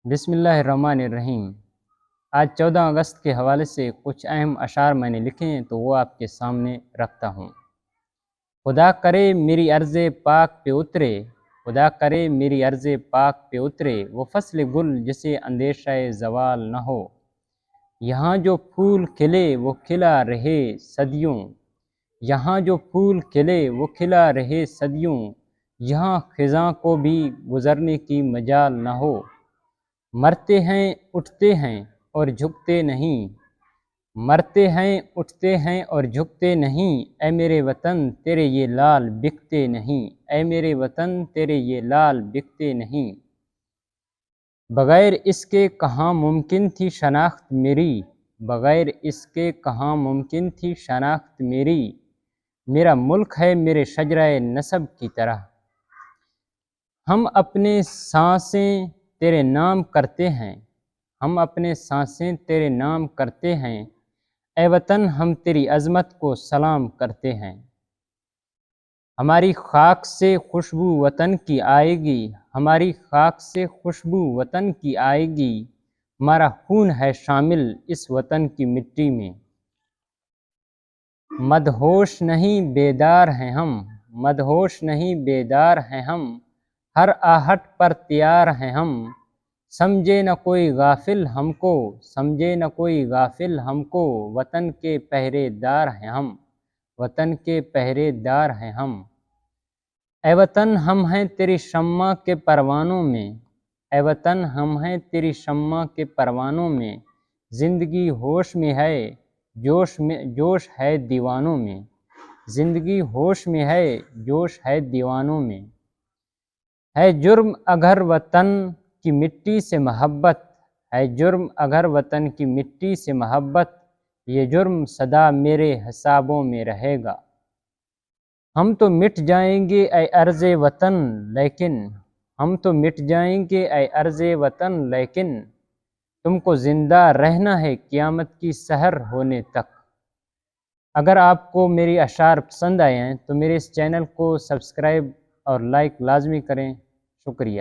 بسم اللہ الرحمن الرحیم۔ آج 14 اگست کے حوالے سے کچھ اہم اشعار میں نے لکھے ہیں تو وہ آپ کے سامنے رکھتا ہوں۔ خدا کرے میری عرض پاک پہ اترے، خدا کرے میری عرض پاک پہ اترے، وہ فصل گل جسے اندیشہ زوال نہ ہو۔ یہاں جو پھول کھلے وہ کھلا رہے صدیوں، یہاں جو پھول کھلے وہ کھلا رہے صدیوں، یہاں خزاں کو بھی گزرنے کی مجال نہ ہو۔ مرتے ہیں اٹھتے ہیں اور جھکتے نہیں، مرتے ہیں اٹھتے ہیں اور جھکتے نہیں، اے میرے وطن تیرے یہ لال بکتے نہیں، اے میرے وطن تیرے یہ لال بکتے نہیں۔ بغیر اس کے کہاں ممکن تھی شناخت میری، بغیر اس کے کہاں ممکن تھی شناخت میری، میرا ملک ہے میرے شجرہ نسب کی طرح۔ ہم اپنے سانسیں تیرے نام کرتے ہیں، ہم اپنے سانسیں تیرے نام کرتے ہیں، اے وطن ہم تیری عظمت کو سلام کرتے ہیں۔ ہماری خاک سے خوشبو وطن کی آئے گی، ہماری خاک سے خوشبو وطن کی آئے گی، ہمارا خون ہے شامل اس وطن کی مٹی میں۔ مدہوش نہیں بیدار ہیں ہم، مدہوش نہیں بیدار ہیں ہم، ہر آہٹ پر تیار ہیں ہم، سمجھے نہ کوئی غافل ہم کو، سمجھے نہ کوئی غافل ہم کو، وطن کے پہرے دار ہیں ہم، وطن کے پہرے دار ہیں ہم۔ اے وطن ہم ہیں تیری شمع کے پروانوں میں، اے وطن ہم ہیں تیری شمع کے پروانوں میں، زندگی ہوش میں ہے جوش ہے دیوانوں میں، زندگی ہوش میں ہے جوش ہے دیوانوں میں۔ ہے جرم اگر وطن کی مٹی سے محبت، ہے جرم اگر وطن کی مٹی سے محبت، یہ جرم سدا میرے حسابوں میں رہے گا۔ ہم تو مٹ جائیں گے اے ارض وطن لیکن، ہم تو مٹ جائیں گے اے ارض وطن لیکن، تم کو زندہ رہنا ہے قیامت کی سحر ہونے تک۔ اگر آپ کو میری اشعار پسند آئے ہیں تو میرے اس چینل کو سبسکرائب اور لائک لازمی کریں۔ شکریہ۔